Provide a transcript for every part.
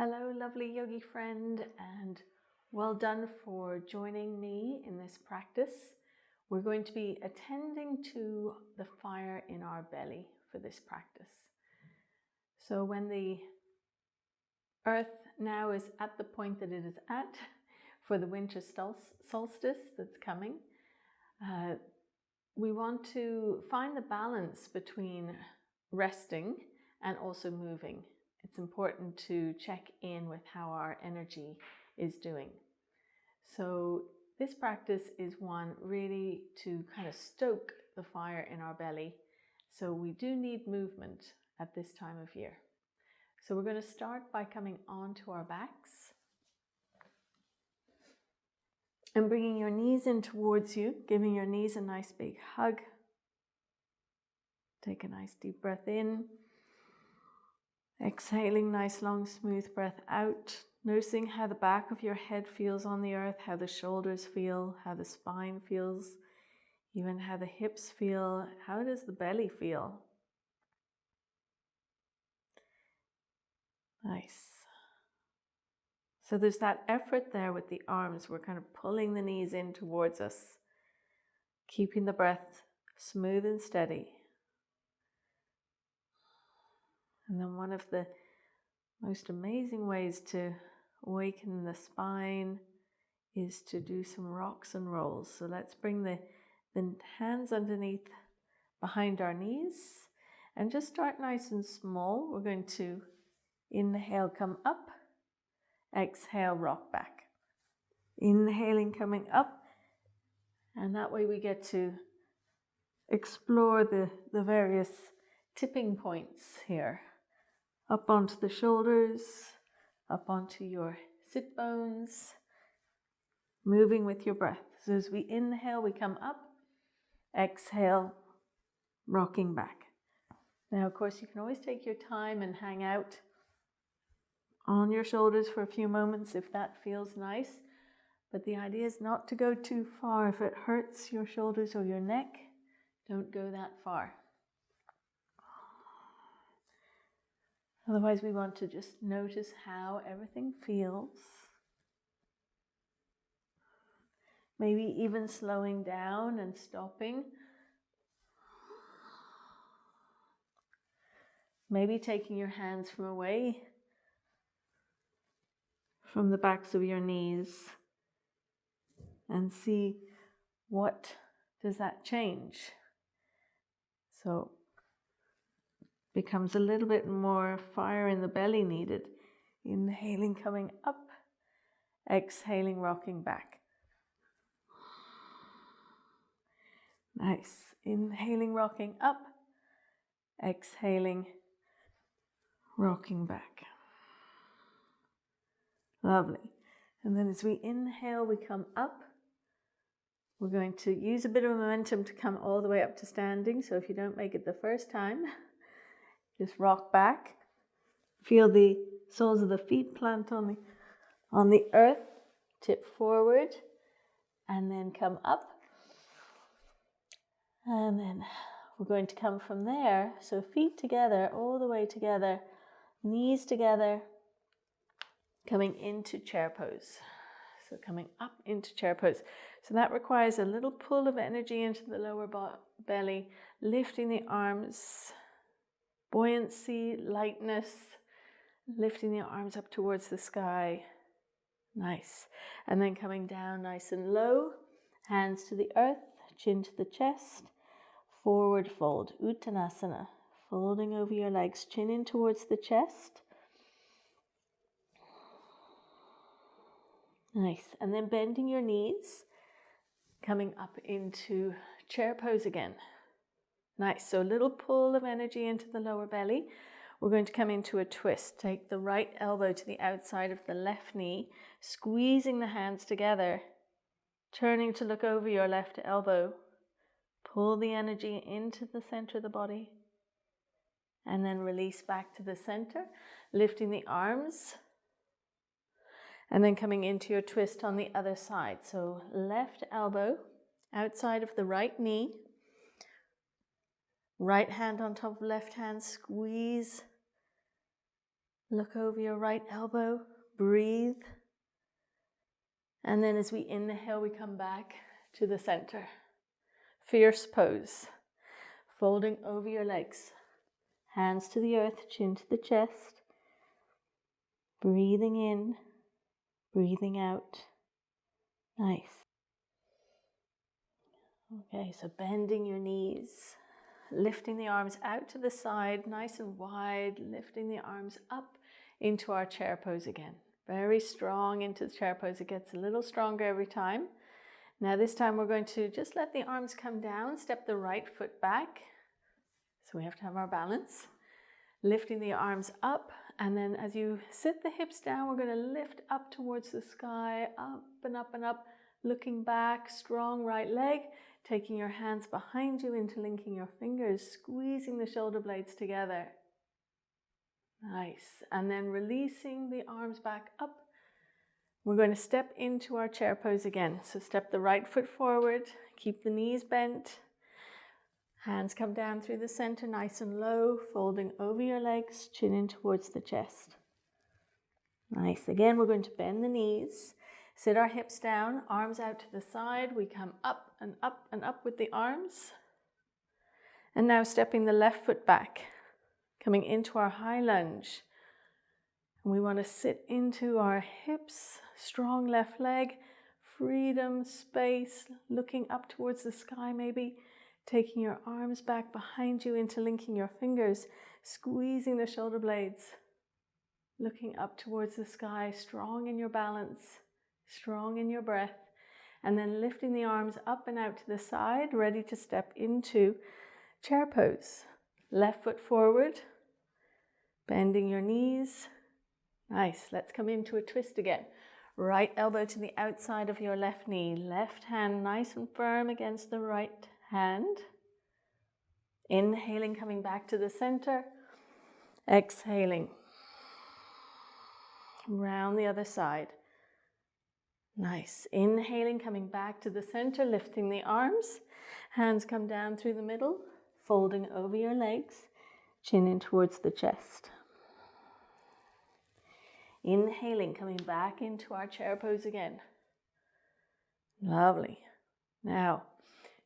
Hello, lovely yogi friend, and well done for joining me in this practice. We're going to be attending to the fire in our belly for this practice. So when the earth now is at the point that it is at for the winter solstice that's coming, we want to find the balance between resting and also moving. It's important to check in with how our energy is doing. So this practice is one really to kind of stoke the fire in our belly. So we do need movement at this time of year. So we're going to start by coming onto our backs and bringing your knees in towards you, giving your knees a nice big hug. Take a nice deep breath in. Exhaling, nice long smooth breath out, noticing how the back of your head feels on the earth, how the shoulders feel, how the spine feels, even how the hips feel. How does the belly feel? Nice. So there's that effort there with the arms. We're kind of pulling the knees in towards us, keeping the breath smooth and steady. And then one of the most amazing ways to awaken the spine is to do some rocks and rolls. So let's bring the hands underneath behind our knees and just start nice and small. We're going to inhale, come up, exhale, rock back. Inhaling, coming up, and that way we get to explore the various tipping points here. Up onto the shoulders, up onto your sit bones, moving with your breath. So as we inhale, we come up, exhale, rocking back. Now, of course, you can always take your time and hang out on your shoulders for a few moments if that feels nice. But the idea is not to go too far. If it hurts your shoulders or your neck, don't go that far. Otherwise, we want to just notice how everything feels. Maybe even slowing down and stopping. Maybe taking your hands from away from the backs of your knees and see what does that change. So becomes a little bit more fire in the belly needed. Inhaling, coming up, exhaling, rocking back. Nice. Inhaling, rocking up, exhaling, rocking back. Lovely. And then as we inhale, we come up. We're going to use a bit of momentum to come all the way up to standing. So if you don't make it the first time, just rock back. Feel the soles of the feet plant on the earth. Tip forward and then come up. And then we're going to come from there. So feet together, all the way together, knees together, coming into chair pose. So coming up into chair pose. So that requires a little pull of energy into the lower belly, lifting the arms, buoyancy, lightness, lifting the arms up towards the sky. Nice. And then coming down nice and low, hands to the earth, chin to the chest, forward fold, Uttanasana, folding over your legs, chin in towards the chest. Nice. And then bending your knees, coming up into chair pose again. Nice. So a little pull of energy into the lower belly. We're going to come into a twist. Take the right elbow to the outside of the left knee, squeezing the hands together, turning to look over your left elbow. Pull the energy into the center of the body. And then release back to the center, lifting the arms. And then coming into your twist on the other side. So left elbow outside of the right knee. Right hand on top of left hand, squeeze Look over your right elbow, breathe. And then as we inhale, we come back to the center. Fierce pose. Folding over your legs. Hands to the earth, chin to the chest. Breathing in, breathing out. Nice. Okay, so bending your knees. Lifting the arms out to the side, nice and wide. Lifting the arms up into our chair pose again. Very strong into the chair pose. It gets a little stronger every time. Now this time we're going to just let the arms come down, step the right foot back. So we have to have our balance. Lifting the arms up, and then as you sit the hips down, we're going to lift up towards the sky, up and up and up, looking back, strong right leg, taking your hands behind you, interlinking your fingers, squeezing the shoulder blades together. Nice. And then releasing the arms back up. We're going to step into our chair pose again. So step the right foot forward, keep the knees bent. Hands come down through the center, nice and low, folding over your legs, chin in towards the chest. Nice. Again, we're going to bend the knees, sit our hips down, arms out to the side. We come up and up and up with the arms. And now stepping the left foot back, coming into our high lunge. And we want to sit into our hips, strong left leg, freedom, space, looking up towards the sky maybe, taking your arms back behind you, interlinking your fingers, squeezing the shoulder blades, looking up towards the sky, strong in your balance, strong in your breath, and then lifting the arms up and out to the side, ready to step into chair pose. Left foot forward, bending your knees. Nice. Let's come into a twist again. Right elbow to the outside of your left knee. Left hand nice and firm against the right hand. Inhaling, coming back to the center. Exhaling. Round the other side. Nice. Inhaling, coming back to the center, lifting the arms. Hands come down through the middle, folding over your legs, chin in towards the chest. Inhaling, coming back into our chair pose again. Lovely. Now,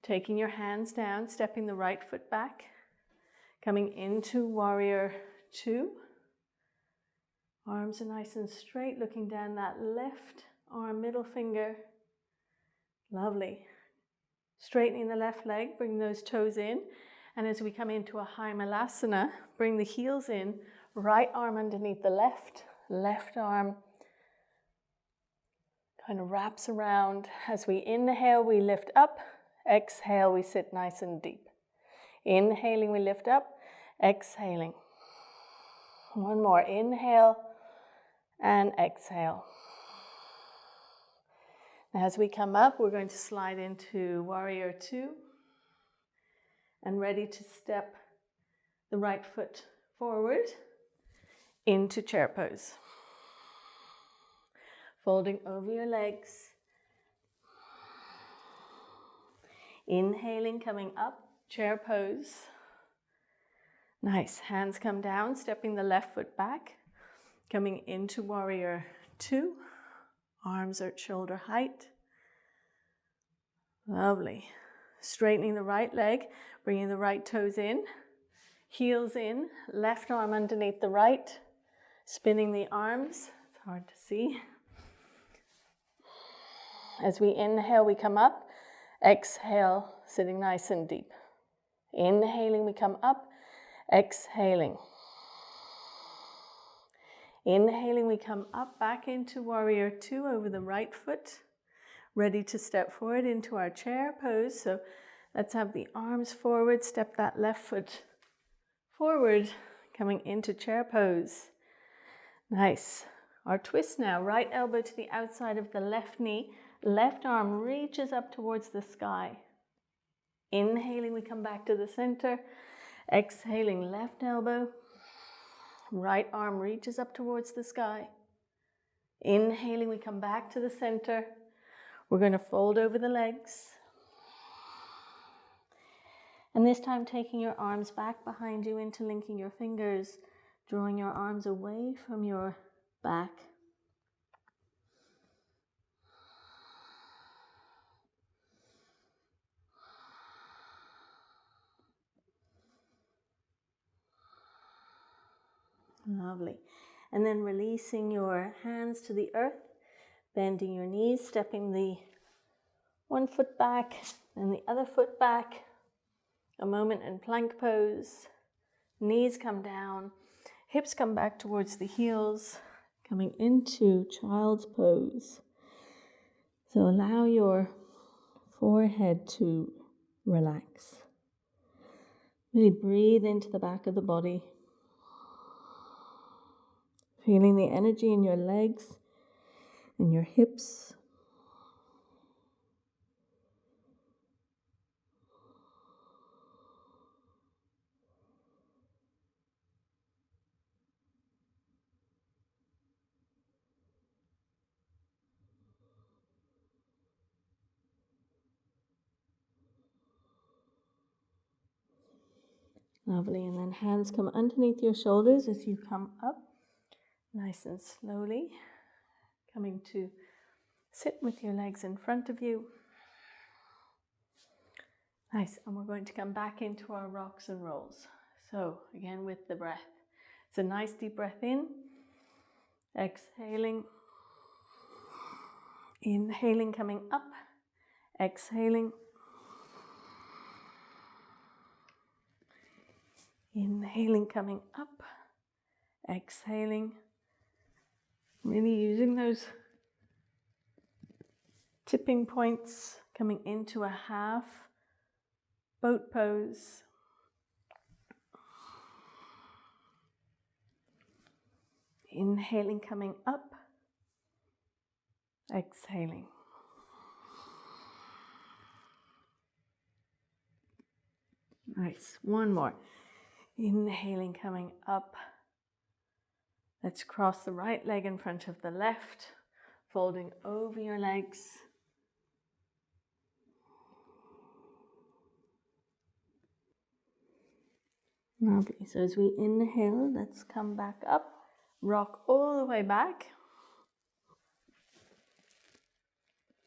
taking your hands down, stepping the right foot back, coming into warrior two. Arms are nice and straight, looking down that left arm, middle finger. Lovely. Straightening the left leg, bring those toes in. And as we come into a high Malasana, bring the heels in, right arm underneath the left. Left arm kind of wraps around. As we inhale, we lift up. Exhale, we sit nice and deep. Inhaling, we lift up. Exhaling. One more. Inhale and exhale. Now as we come up, we're going to slide into warrior two. And ready to step the right foot forward into chair pose. Folding over your legs. Inhaling, coming up, chair pose. Nice. Hands come down, stepping the left foot back. Coming into warrior two. Arms are at shoulder height. Lovely. Straightening the right leg, bringing the right toes in. Heels in, left arm underneath the right. Spinning the arms. It's hard to see. As we inhale, we come up. Exhale, sitting nice and deep. Inhaling, we come up. Exhaling. Inhaling, we come up back into warrior two over the right foot. Ready to step forward into our chair pose. So let's have the arms forward. Step that left foot forward, coming into chair pose. Nice. Our twist now. Right elbow to the outside of the left knee. Left arm reaches up towards the sky. Inhaling, we come back to the center. Exhaling, left elbow. Right arm reaches up towards the sky. Inhaling, we come back to the center. We're going to fold over the legs. And this time taking your arms back behind you, interlinking your fingers, Drawing your arms away from your back. Lovely. And then releasing your hands to the earth, bending your knees, stepping the one foot back and the other foot back. A moment in plank pose. Knees come down, hips come back towards the heels, coming into child's pose. So allow your forehead to relax. Really breathe into the back of the body. Feeling the energy in your legs and your hips. Lovely, and then hands come underneath your shoulders as you come up, nice and slowly, coming to sit with your legs in front of you. Nice, and we're going to come back into our rocks and rolls. So, again with the breath. It's a nice deep breath in, exhaling, inhaling, coming up, exhaling, inhaling, coming up, exhaling, really using those tipping points, coming into a half boat pose. Inhaling, coming up, exhaling. Nice, one more. Inhaling, coming up. Let's cross the right leg in front of the left, folding over your legs. Lovely. So as we inhale, let's come back up, rock all the way back.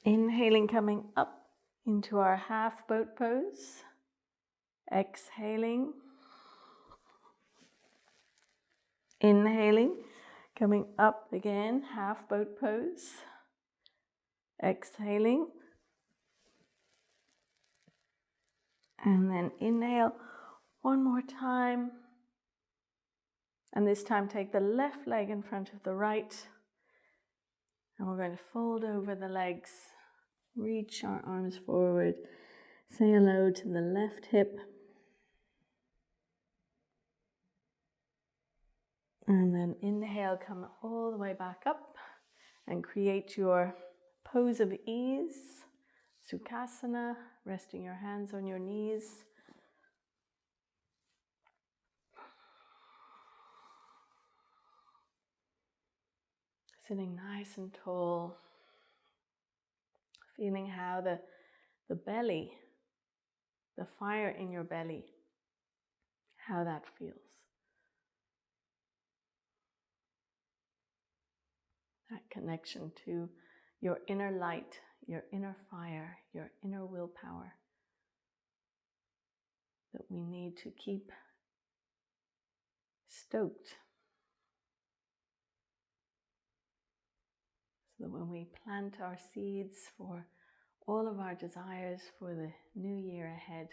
Inhaling, coming up into our half boat pose. Exhaling. Inhaling, coming up again, half boat pose. Exhaling. And then inhale one more time. And this time take the left leg in front of the right. And we're going to fold over the legs. Reach our arms forward. Say hello to the left hip. And then inhale, come all the way back up and create your pose of ease. Tsukasana, resting your hands on your knees. Sitting nice and tall. Feeling how the belly, the fire in your belly, how that feels. That connection to your inner light, your inner fire, your inner willpower that we need to keep stoked. So that when we plant our seeds for all of our desires for the new year ahead,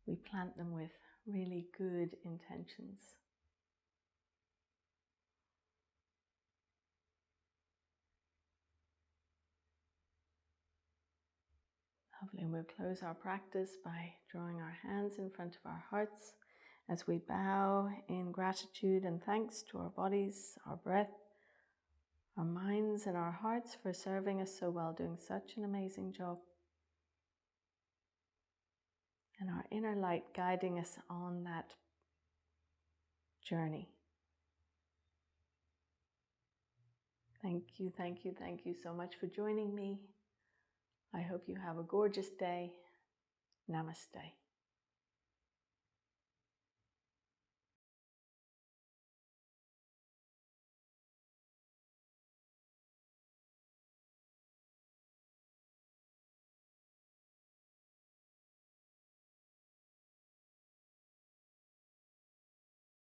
we plant them with really good intentions. Lovely, and we'll close our practice by drawing our hands in front of our hearts as we bow in gratitude and thanks to our bodies, our breath, our minds and our hearts for serving us so well, doing such an amazing job. And our inner light guiding us on that journey. Thank you, thank you, thank you so much for joining me. I hope you have a gorgeous day. Namaste.